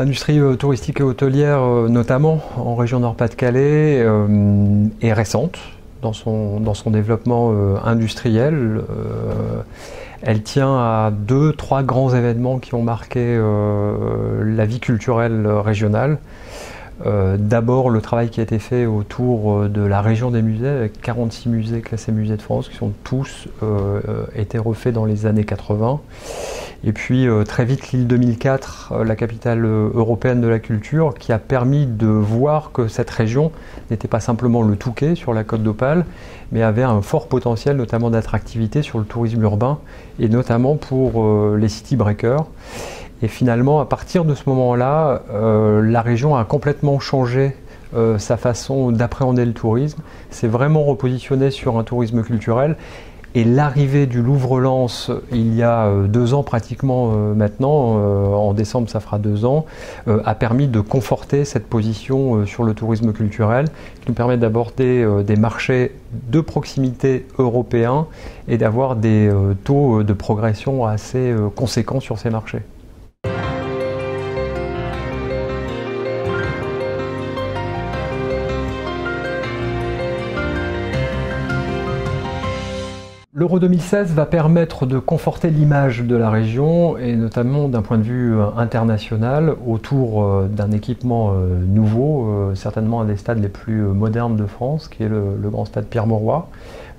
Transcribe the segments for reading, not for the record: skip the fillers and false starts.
L'industrie touristique et hôtelière, notamment en région Nord-Pas-de-Calais, est récente dans son développement industriel. Elle tient à 2-3 grands événements qui ont marqué la vie culturelle régionale. D'abord le travail qui a été fait autour de la région des musées, avec 46 musées classés musées de France, qui sont tous été refaits dans les années 80. Et puis très vite l'île 2004, la capitale européenne de la culture, qui a permis de voir que cette région n'était pas simplement le Touquet sur la côte d'Opale, mais avait un fort potentiel notamment d'attractivité sur le tourisme urbain, et notamment pour les city breakers. Et finalement, à partir de ce moment-là, la région a complètement changé sa façon d'appréhender le tourisme, s'est vraiment repositionnée sur un tourisme culturel. Et l'arrivée du Louvre-Lens, il y a 2 ans pratiquement maintenant, en décembre ça fera 2 ans, a permis de conforter cette position sur le tourisme culturel, qui nous permet d'aborder des marchés de proximité européens et d'avoir des taux de progression assez conséquents sur ces marchés. L'Euro 2016 va permettre de conforter l'image de la région, et notamment d'un point de vue international, autour d'un équipement nouveau, certainement un des stades les plus modernes de France, qui est le grand stade Pierre-Mauroy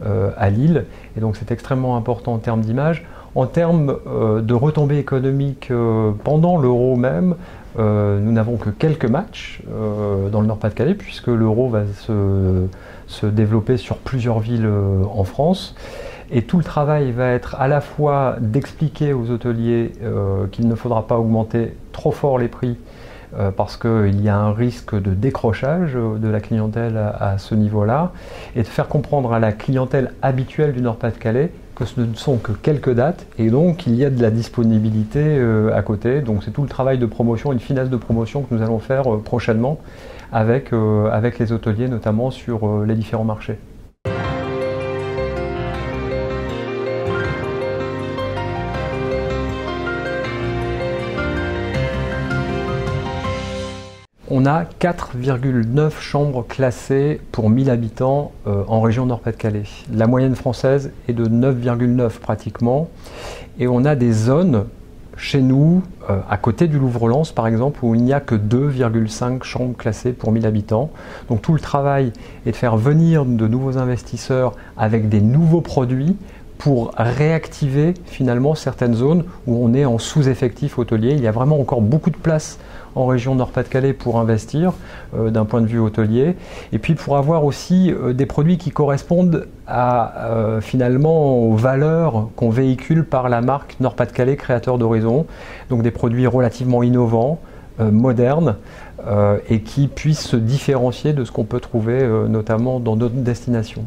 à Lille. Et donc c'est extrêmement important en termes d'image. En termes de retombées économiques pendant l'Euro même, nous n'avons que quelques matchs dans le Nord-Pas-de-Calais, puisque l'Euro va se développer sur plusieurs villes en France. Et tout le travail va être à la fois d'expliquer aux hôteliers qu'il ne faudra pas augmenter trop fort les prix parce qu'il y a un risque de décrochage de la clientèle à ce niveau-là, et de faire comprendre à la clientèle habituelle du Nord-Pas-de-Calais que ce ne sont que quelques dates, et donc il y a de la disponibilité à côté. Donc c'est tout le travail de promotion et de finesse de promotion que nous allons faire prochainement avec les hôteliers, notamment sur les différents marchés. On a 4,9 chambres classées pour 1000 habitants en région Nord-Pas-de-Calais. La moyenne française est de 9,9 pratiquement. Et on a des zones chez nous, à côté du Louvre-Lens par exemple, où il n'y a que 2,5 chambres classées pour 1000 habitants. Donc tout le travail est de faire venir de nouveaux investisseurs avec des nouveaux produits pour réactiver finalement certaines zones où on est en sous-effectif hôtelier. Il y a vraiment encore beaucoup de place en région Nord-Pas-de-Calais pour investir d'un point de vue hôtelier, et puis pour avoir aussi des produits qui correspondent à finalement aux valeurs qu'on véhicule par la marque Nord-Pas-de-Calais Créateur d'Horizons, donc des produits relativement innovants, modernes, et qui puissent se différencier de ce qu'on peut trouver notamment dans d'autres destinations.